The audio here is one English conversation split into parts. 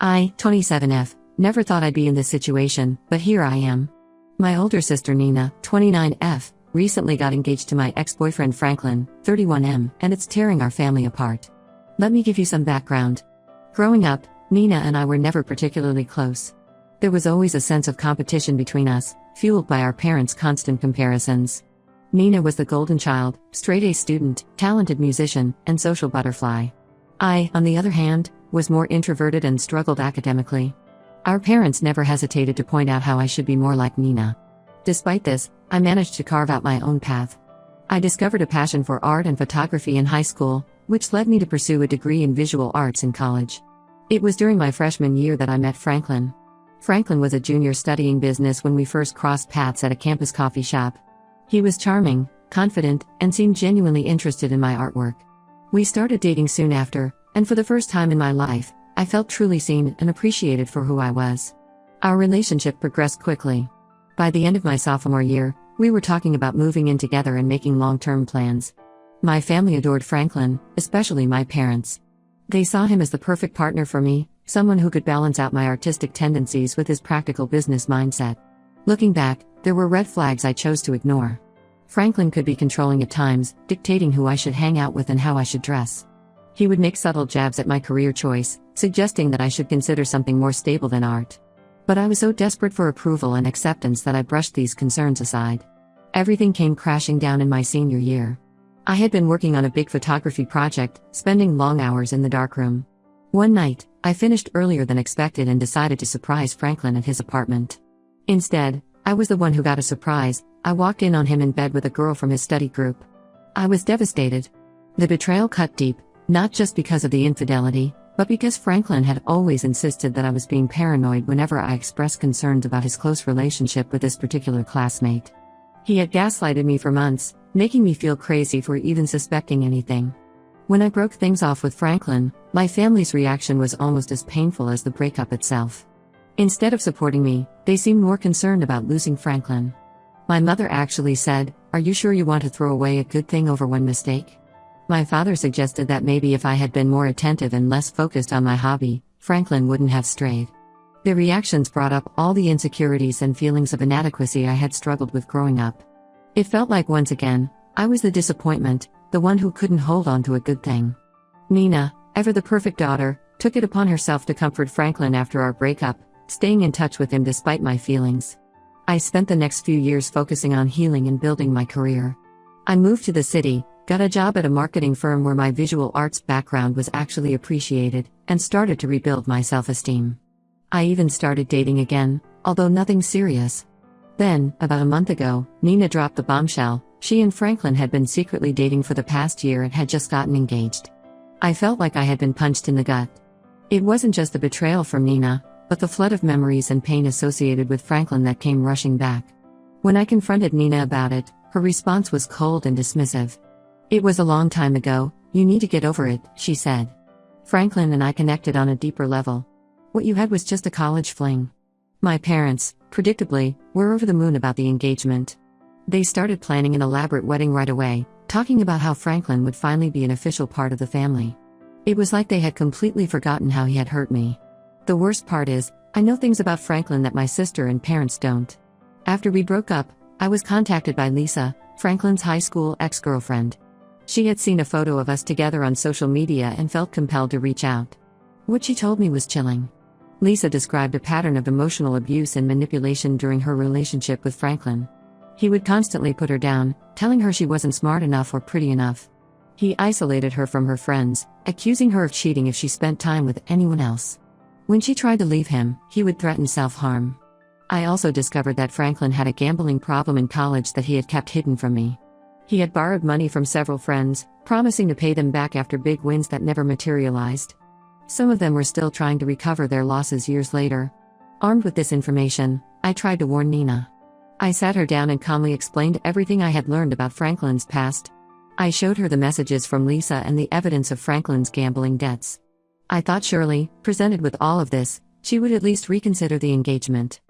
I, 27F, never thought I'd be in this situation, but here I am. My older sister Nina, 29F, recently got engaged to my ex-boyfriend Franklin, 31M, and it's tearing our family apart. Let me give you some background. Growing up, Nina and I were never particularly close. There was always a sense of competition between us, fueled by our parents' constant comparisons. Nina was the golden child, straight-A student, talented musician, and social butterfly. I, on the other hand, was more introverted and struggled academically. Our parents never hesitated to point out how I should be more like Nina. Despite this, I managed to carve out my own path. I discovered a passion for art and photography in high school, which led me to pursue a degree in visual arts in college. It was during my freshman year that I met Franklin. Franklin was a junior studying business when we first crossed paths at a campus coffee shop. He was charming, confident, and seemed genuinely interested in my artwork. We started dating soon after, and for the first time in my life, I felt truly seen and appreciated for who I was. Our relationship progressed quickly. By the end of my sophomore year, we were talking about moving in together and making long-term plans. My family adored Franklin, especially my parents. They saw him as the perfect partner for me, someone who could balance out my artistic tendencies with his practical business mindset. Looking back, there were red flags I chose to ignore. Franklin could be controlling at times, dictating who I should hang out with and how I should dress. He would make subtle jabs at my career choice, suggesting that I should consider something more stable than art. But I was so desperate for approval and acceptance that I brushed these concerns aside. Everything came crashing down in my senior year. I had been working on a big photography project, spending long hours in the darkroom. One night, I finished earlier than expected and decided to surprise Franklin at his apartment. Instead, I was the one who got a surprise. I walked in on him in bed with a girl from his study group. I was devastated. The betrayal cut deep, not just because of the infidelity, but because Franklin had always insisted that I was being paranoid whenever I expressed concerns about his close relationship with this particular classmate. He had gaslighted me for months, making me feel crazy for even suspecting anything. When I broke things off with Franklin, my family's reaction was almost as painful as the breakup itself. Instead of supporting me, they seemed more concerned about losing Franklin. My mother actually said, "Are you sure you want to throw away a good thing over one mistake?" My father suggested that maybe if I had been more attentive and less focused on my hobby, Franklin wouldn't have strayed. Their reactions brought up all the insecurities and feelings of inadequacy I had struggled with growing up. It felt like once again, I was the disappointment, the one who couldn't hold on to a good thing. Nina, ever the perfect daughter, took it upon herself to comfort Franklin after our breakup, staying in touch with him despite my feelings. I spent the next few years focusing on healing and building my career. I moved to the city, got a job at a marketing firm where my visual arts background was actually appreciated, and started to rebuild my self-esteem. I even started dating again, although nothing serious. Then, about a month ago, Nina dropped the bombshell. She and Franklin had been secretly dating for the past year and had just gotten engaged. I felt like I had been punched in the gut. It wasn't just the betrayal from Nina, but the flood of memories and pain associated with Franklin that came rushing back. When I confronted Nina about it, her response was cold and dismissive. "It was a long time ago, you need to get over it," she said. Franklin and I connected on a deeper level. What you had was just a college fling. My parents, predictably, were over the moon about the engagement. They started planning an elaborate wedding right away, talking about how Franklin would finally be an official part of the family. It was like they had completely forgotten how he had hurt me. The worst part is, I know things about Franklin that my sister and parents don't. After we broke up, I was contacted by Lisa, Franklin's high school ex-girlfriend. She had seen a photo of us together on social media and felt compelled to reach out. What she told me was chilling. Lisa described a pattern of emotional abuse and manipulation during her relationship with Franklin. He would constantly put her down, telling her she wasn't smart enough or pretty enough. He isolated her from her friends, accusing her of cheating if she spent time with anyone else. When she tried to leave him, he would threaten self-harm. I also discovered that Franklin had a gambling problem in college that he had kept hidden from me. He had borrowed money from several friends, promising to pay them back after big wins that never materialized. Some of them were still trying to recover their losses years later. Armed with this information, I tried to warn Nina. I sat her down and calmly explained everything I had learned about Franklin's past. I showed her the messages from Lisa and the evidence of Franklin's gambling debts. I thought surely, presented with all of this, she would at least reconsider the engagement.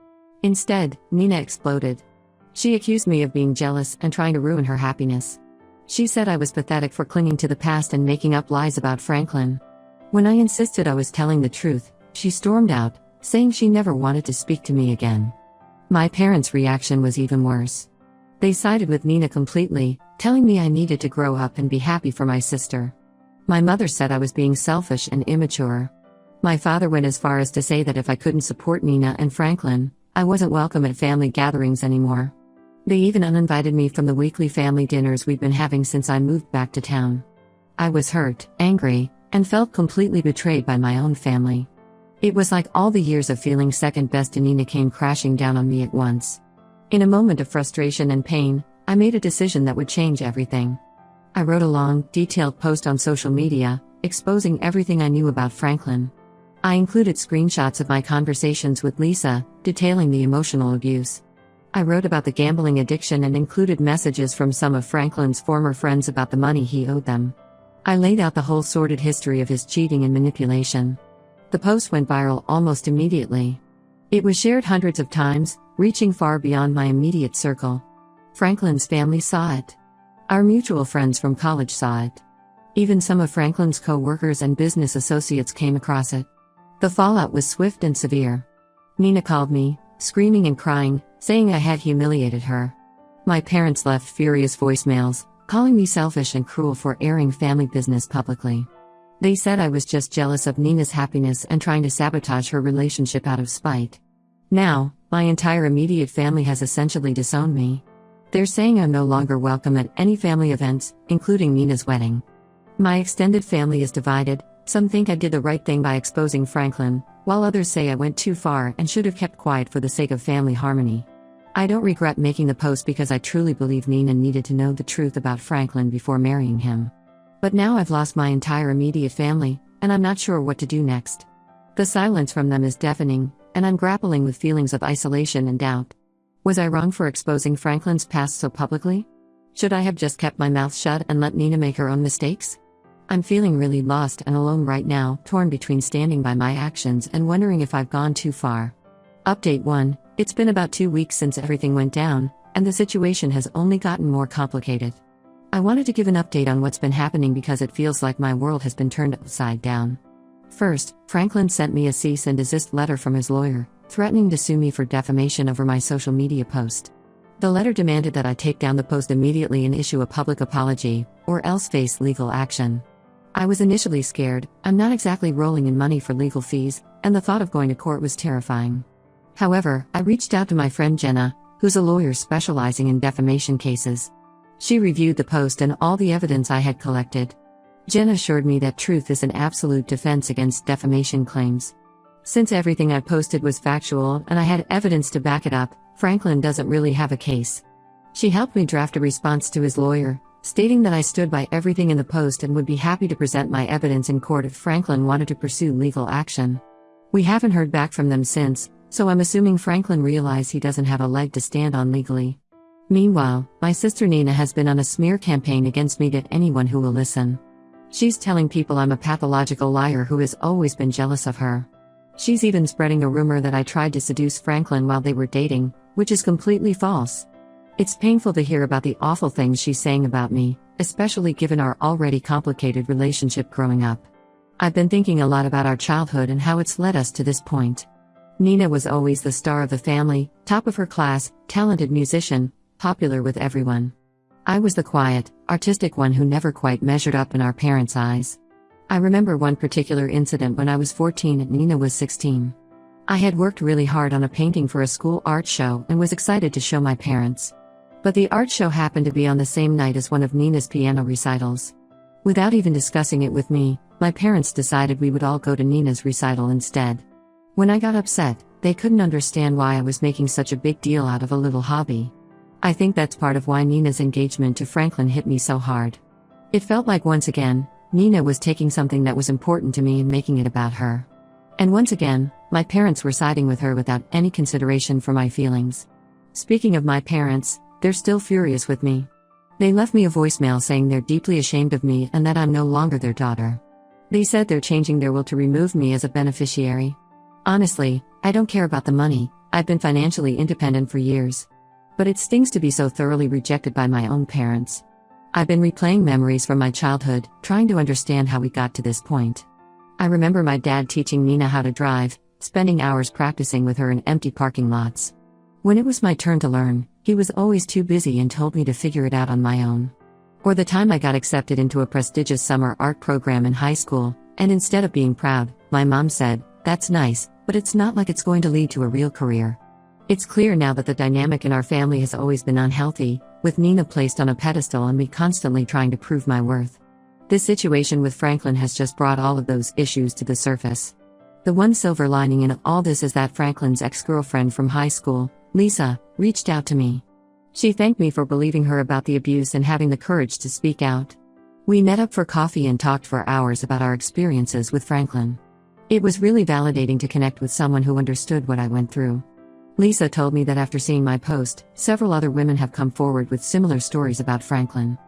Instead, Nina exploded. She accused me of being jealous and trying to ruin her happiness. She said I was pathetic for clinging to the past and making up lies about Franklin. When I insisted I was telling the truth, She stormed out, saying she never wanted to speak to me again. My parents' reaction was even worse. They sided with Nina completely, telling me I needed to grow up and be happy for my sister. My mother said I was being selfish and immature. My father went as far as to say that if I couldn't support Nina and Franklin, I wasn't welcome at family gatherings anymore. They even uninvited me from the weekly family dinners we'd been having since I moved back to town. I was hurt, angry, and felt completely betrayed by my own family. It was like all the years of feeling second best to Nina came crashing down on me at once. In a moment of frustration and pain, I made a decision that would change everything. I wrote a long, detailed post on social media, exposing everything I knew about Franklin. I included screenshots of my conversations with Lisa, detailing the emotional abuse. I wrote about the gambling addiction and included messages from some of Franklin's former friends about the money he owed them. I laid out the whole sordid history of his cheating and manipulation. The post went viral almost immediately. It was shared hundreds of times, reaching far beyond my immediate circle. Franklin's family saw it. Our mutual friends from college saw it. Even some of Franklin's co-workers and business associates came across it. The fallout was swift and severe. Nina called me, screaming and crying, saying I had humiliated her. My parents left furious voicemails, calling me selfish and cruel for airing family business publicly. They said I was just jealous of Nina's happiness and trying to sabotage her relationship out of spite. Now, my entire immediate family has essentially disowned me. They're saying I'm no longer welcome at any family events, including Nina's wedding. My extended family is divided. Some think I did the right thing by exposing Franklin, while others say I went too far and should have kept quiet for the sake of family harmony. I don't regret making the post because I truly believe Nina needed to know the truth about Franklin before marrying him. But now I've lost my entire immediate family, and I'm not sure what to do next. The silence from them is deafening, and I'm grappling with feelings of isolation and doubt. Was I wrong for exposing Franklin's past so publicly? Should I have just kept my mouth shut and let Nina make her own mistakes? I'm feeling really lost and alone right now, torn between standing by my actions and wondering if I've gone too far. Update 1. It's been about 2 weeks since everything went down, and the situation has only gotten more complicated. I wanted to give an update on what's been happening because it feels like my world has been turned upside down. First, Franklin sent me a cease and desist letter from his lawyer, threatening to sue me for defamation over my social media post. The letter demanded that I take down the post immediately and issue a public apology, or else face legal action. I was initially scared. I'm not exactly rolling in money for legal fees, and the thought of going to court was terrifying. However, I reached out to my friend Jenna, who's a lawyer specializing in defamation cases. She reviewed the post and all the evidence I had collected. Jenna assured me that truth is an absolute defense against defamation claims. Since everything I posted was factual and I had evidence to back it up, Franklin doesn't really have a case. She helped me draft a response to his lawyer, stating that I stood by everything in the post and would be happy to present my evidence in court if Franklin wanted to pursue legal action. We haven't heard back from them since, so I'm assuming Franklin realized he doesn't have a leg to stand on legally. Meanwhile, my sister Nina has been on a smear campaign against me to anyone who will listen. She's telling people I'm a pathological liar who has always been jealous of her. She's even spreading a rumor that I tried to seduce Franklin while they were dating, which is completely false. It's painful to hear about the awful things she's saying about me, especially given our already complicated relationship growing up. I've been thinking a lot about our childhood and how it's led us to this point. Nina was always the star of the family, top of her class, talented musician, popular with everyone. I was the quiet, artistic one who never quite measured up in our parents' eyes. I remember one particular incident when I was 14 and Nina was 16. I had worked really hard on a painting for a school art show and was excited to show my parents. But the art show happened to be on the same night as one of Nina's piano recitals. Without even discussing it with me, my parents decided we would all go to Nina's recital instead. When I got upset, they couldn't understand why I was making such a big deal out of a little hobby. I think that's part of why Nina's engagement to Franklin hit me so hard. It felt like once again, Nina was taking something that was important to me and making it about her. And once again, my parents were siding with her without any consideration for my feelings. Speaking of my parents, they're still furious with me. They left me a voicemail saying they're deeply ashamed of me and that I'm no longer their daughter. They said they're changing their will to remove me as a beneficiary. Honestly, I don't care about the money. I've been financially independent for years. But it stings to be so thoroughly rejected by my own parents. I've been replaying memories from my childhood, trying to understand how we got to this point. I remember my dad teaching Nina how to drive, spending hours practicing with her in empty parking lots. When it was my turn to learn, he was always too busy and told me to figure it out on my own. Or the time I got accepted into a prestigious summer art program in high school, and instead of being proud, my mom said, "That's nice, but it's not like it's going to lead to a real career." It's clear now that the dynamic in our family has always been unhealthy, with Nina placed on a pedestal and me constantly trying to prove my worth. This situation with Franklin has just brought all of those issues to the surface. The one silver lining in all this is that Franklin's ex-girlfriend from high school, Lisa, reached out to me. She thanked me for believing her about the abuse and having the courage to speak out. We met up for coffee and talked for hours about our experiences with Franklin. It was really validating to connect with someone who understood what I went through. Lisa told me that after seeing my post, several other women have come forward with similar stories about Franklin.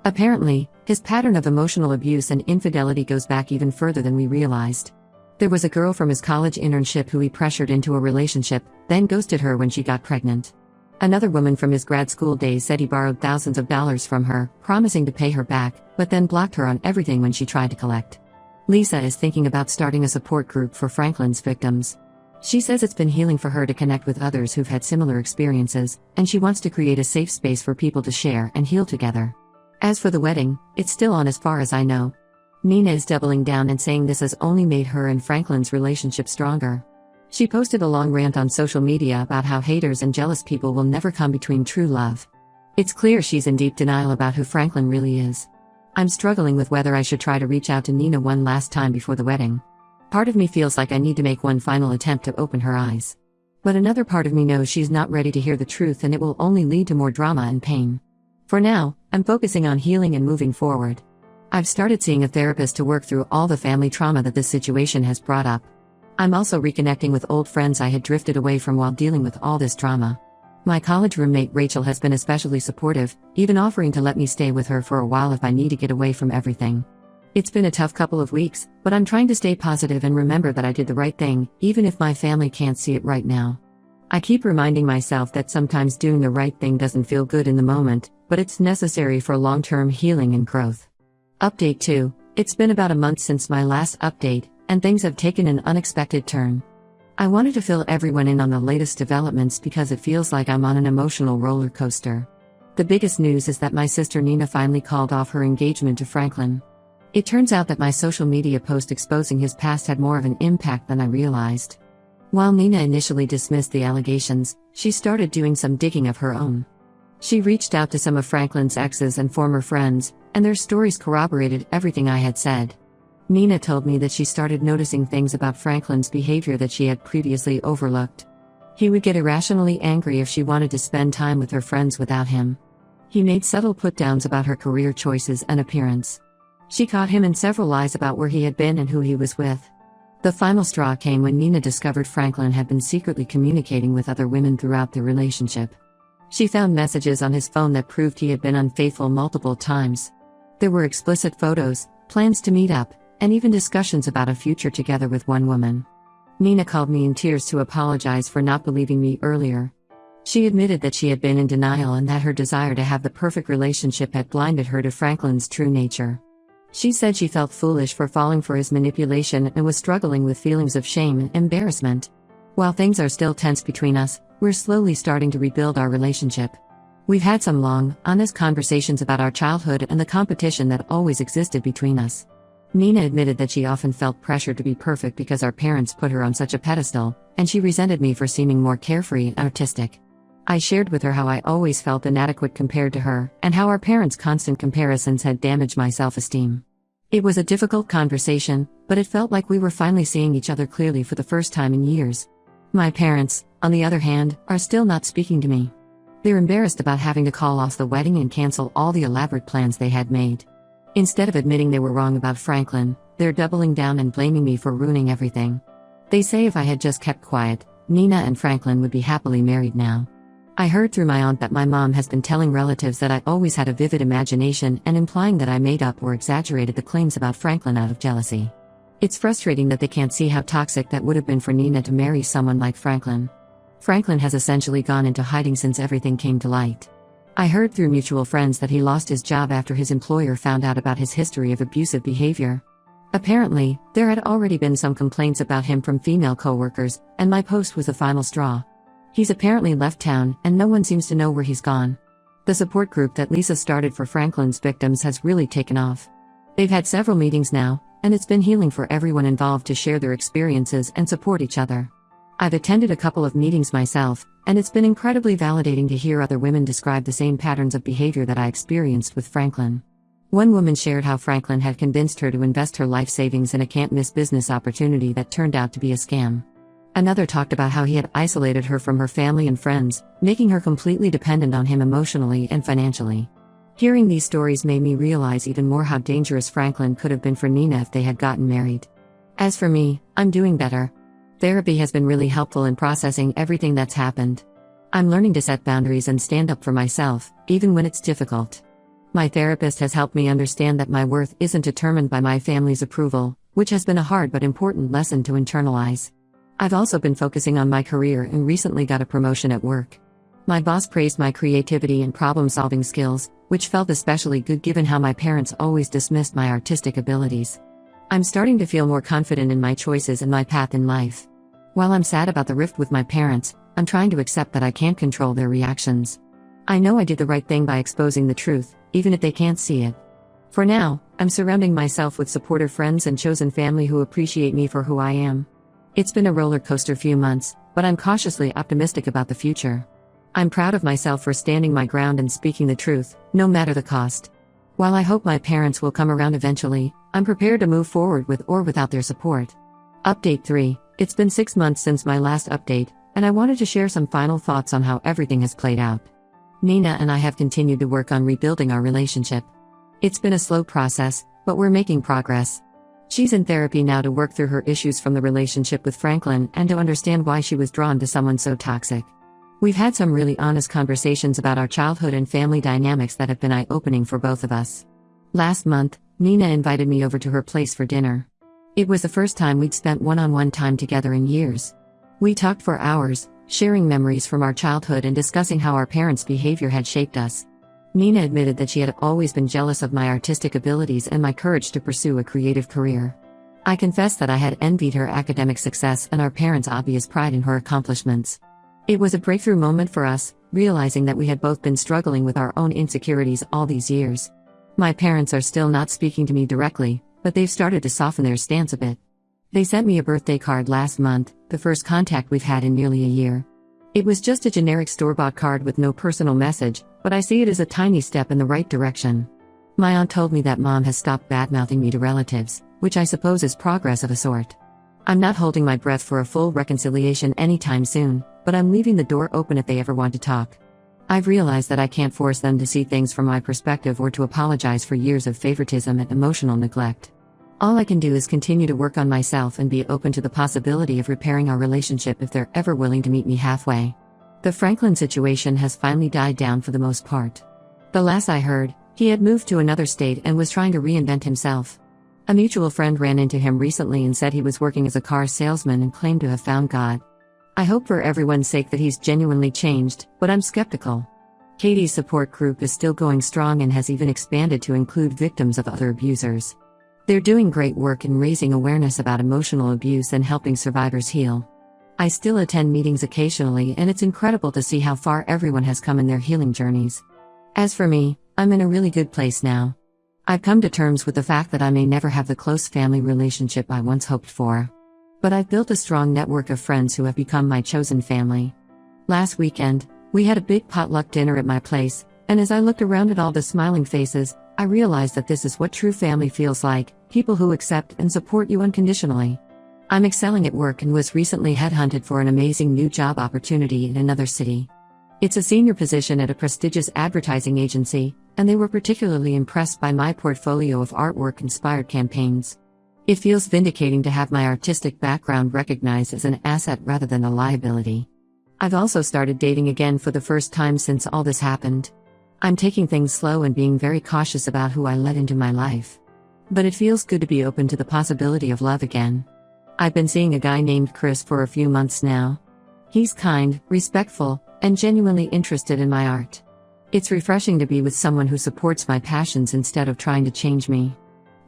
Apparently, his pattern of emotional abuse and infidelity goes back even further than we realized. There was a girl from his college internship who he pressured into a relationship, then ghosted her when she got pregnant. Another woman from his grad school days said he borrowed thousands of dollars from her, promising to pay her back, but then blocked her on everything when she tried to collect. Lisa is thinking about starting a support group for Franklin's victims. She says it's been healing for her to connect with others who've had similar experiences, and she wants to create a safe space for people to share and heal together. As for the wedding, it's still on as far as I know. Nina is doubling down and saying this has only made her and Franklin's relationship stronger. She posted a long rant on social media about how haters and jealous people will never come between true love. It's clear she's in deep denial about who Franklin really is. I'm struggling with whether I should try to reach out to Nina one last time before the wedding. Part of me feels like I need to make one final attempt to open her eyes. But another part of me knows she's not ready to hear the truth and it will only lead to more drama and pain. For now, I'm focusing on healing and moving forward. I've started seeing a therapist to work through all the family trauma that this situation has brought up. I'm also reconnecting with old friends I had drifted away from while dealing with all this trauma. My college roommate Rachel has been especially supportive, even offering to let me stay with her for a while if I need to get away from everything. It's been a tough couple of weeks, but I'm trying to stay positive and remember that I did the right thing, even if my family can't see it right now. I keep reminding myself that sometimes doing the right thing doesn't feel good in the moment, but it's necessary for long-term healing and growth. Update 2. It's been about a month since my last update, and things have taken an unexpected turn. I wanted to fill everyone in on the latest developments because it feels like I'm on an emotional roller coaster. The biggest news is that my sister Nina finally called off her engagement to Franklin. It turns out that my social media post exposing his past had more of an impact than I realized. While Nina initially dismissed the allegations, she started doing some digging of her own. She reached out to some of Franklin's exes and former friends, and their stories corroborated everything I had said. Nina told me that she started noticing things about Franklin's behavior that she had previously overlooked. He would get irrationally angry if she wanted to spend time with her friends without him. He made subtle put-downs about her career choices and appearance. She caught him in several lies about where he had been and who he was with. The final straw came when Nina discovered Franklin had been secretly communicating with other women throughout their relationship. She found messages on his phone that proved he had been unfaithful multiple times. There were explicit photos, plans to meet up, and even discussions about a future together with one woman. Nina called me in tears to apologize for not believing me earlier. She admitted that she had been in denial and that her desire to have the perfect relationship had blinded her to Franklin's true nature. She said she felt foolish for falling for his manipulation and was struggling with feelings of shame and embarrassment. While things are still tense between us, we're slowly starting to rebuild our relationship. We've had some long, honest conversations about our childhood and the competition that always existed between us. Nina admitted that she often felt pressure to be perfect because our parents put her on such a pedestal, and she resented me for seeming more carefree and artistic. I shared with her how I always felt inadequate compared to her, and how our parents' constant comparisons had damaged my self-esteem. It was a difficult conversation, but it felt like we were finally seeing each other clearly for the first time in years. My parents, on the other hand, are still not speaking to me. They're embarrassed about having to call off the wedding and cancel all the elaborate plans they had made. Instead of admitting they were wrong about Franklin, they're doubling down and blaming me for ruining everything. They say if I had just kept quiet, Nina and Franklin would be happily married now. I heard through my aunt that my mom has been telling relatives that I always had a vivid imagination and implying that I made up or exaggerated the claims about Franklin out of jealousy. It's frustrating that they can't see how toxic that would have been for Nina to marry someone like Franklin. Franklin has essentially gone into hiding since everything came to light. I heard through mutual friends that he lost his job after his employer found out about his history of abusive behavior. Apparently, there had already been some complaints about him from female coworkers, and my post was the final straw. He's apparently left town, and no one seems to know where he's gone. The support group that Lisa started for Franklin's victims has really taken off. They've had several meetings now, and it's been healing for everyone involved to share their experiences and support each other. I've attended a couple of meetings myself, and it's been incredibly validating to hear other women describe the same patterns of behavior that I experienced with Franklin. One woman shared how Franklin had convinced her to invest her life savings in a can't-miss business opportunity that turned out to be a scam. Another talked about how he had isolated her from her family and friends, making her completely dependent on him emotionally and financially. Hearing these stories made me realize even more how dangerous Franklin could have been for Nina if they had gotten married. As for me, I'm doing better. Therapy has been really helpful in processing everything that's happened. I'm learning to set boundaries and stand up for myself, even when it's difficult. My therapist has helped me understand that my worth isn't determined by my family's approval, which has been a hard but important lesson to internalize. I've also been focusing on my career and recently got a promotion at work. My boss praised my creativity and problem-solving skills, which felt especially good given how my parents always dismissed my artistic abilities. I'm starting to feel more confident in my choices and my path in life. While I'm sad about the rift with my parents, I'm trying to accept that I can't control their reactions. I know I did the right thing by exposing the truth, even if they can't see it. For now, I'm surrounding myself with supportive friends and chosen family who appreciate me for who I am. It's been a roller coaster few months, but I'm cautiously optimistic about the future. I'm proud of myself for standing my ground and speaking the truth, no matter the cost. While I hope my parents will come around eventually, I'm prepared to move forward with or without their support. Update 3. It's been 6 months since my last update, and I wanted to share some final thoughts on how everything has played out. Nina and I have continued to work on rebuilding our relationship. It's been a slow process, but we're making progress. She's in therapy now to work through her issues from the relationship with Franklin and to understand why she was drawn to someone so toxic. We've had some really honest conversations about our childhood and family dynamics that have been eye-opening for both of us. Last month, Nina invited me over to her place for dinner. It was the first time we'd spent one-on-one time together in years. We talked for hours, sharing memories from our childhood and discussing how our parents' behavior had shaped us. Nina admitted that she had always been jealous of my artistic abilities and my courage to pursue a creative career. I confessed that I had envied her academic success and our parents' obvious pride in her accomplishments. It was a breakthrough moment for us, realizing that we had both been struggling with our own insecurities all these years. My parents are still not speaking to me directly, but they've started to soften their stance a bit. They sent me a birthday card last month, the first contact we've had in nearly a year. It was just a generic store-bought card with no personal message, but I see it as a tiny step in the right direction. My aunt told me that Mom has stopped bad-mouthing me to relatives, which I suppose is progress of a sort. I'm not holding my breath for a full reconciliation anytime soon, but I'm leaving the door open if they ever want to talk. I've realized that I can't force them to see things from my perspective or to apologize for years of favoritism and emotional neglect. All I can do is continue to work on myself and be open to the possibility of repairing our relationship if they're ever willing to meet me halfway. The Franklin situation has finally died down for the most part. The last I heard, he had moved to another state and was trying to reinvent himself. A mutual friend ran into him recently and said he was working as a car salesman and claimed to have found God. I hope for everyone's sake that he's genuinely changed, but I'm skeptical. Katie's support group is still going strong and has even expanded to include victims of other abusers. They're doing great work in raising awareness about emotional abuse and helping survivors heal. I still attend meetings occasionally, and it's incredible to see how far everyone has come in their healing journeys. As for me, I'm in a really good place now. I've come to terms with the fact that I may never have the close family relationship I once hoped for. But I've built a strong network of friends who have become my chosen family. Last weekend, we had a big potluck dinner at my place, and as I looked around at all the smiling faces, I realized that this is what true family feels like, people who accept and support you unconditionally. I'm excelling at work and was recently headhunted for an amazing new job opportunity in another city. It's a senior position at a prestigious advertising agency, and they were particularly impressed by my portfolio of artwork-inspired campaigns. It feels vindicating to have my artistic background recognized as an asset rather than a liability. I've also started dating again for the first time since all this happened. I'm taking things slow and being very cautious about who I let into my life. But it feels good to be open to the possibility of love again. I've been seeing a guy named Chris for a few months now. He's kind, respectful, and genuinely interested in my art. It's refreshing to be with someone who supports my passions instead of trying to change me.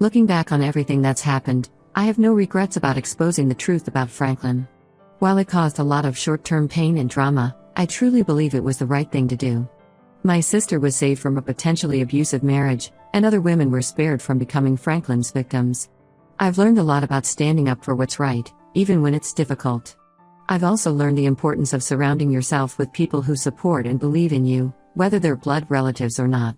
Looking back on everything that's happened, I have no regrets about exposing the truth about Franklin. While it caused a lot of short-term pain and drama, I truly believe it was the right thing to do. My sister was saved from a potentially abusive marriage, and other women were spared from becoming Franklin's victims. I've learned a lot about standing up for what's right, even when it's difficult. I've also learned the importance of surrounding yourself with people who support and believe in you, whether they're blood relatives or not.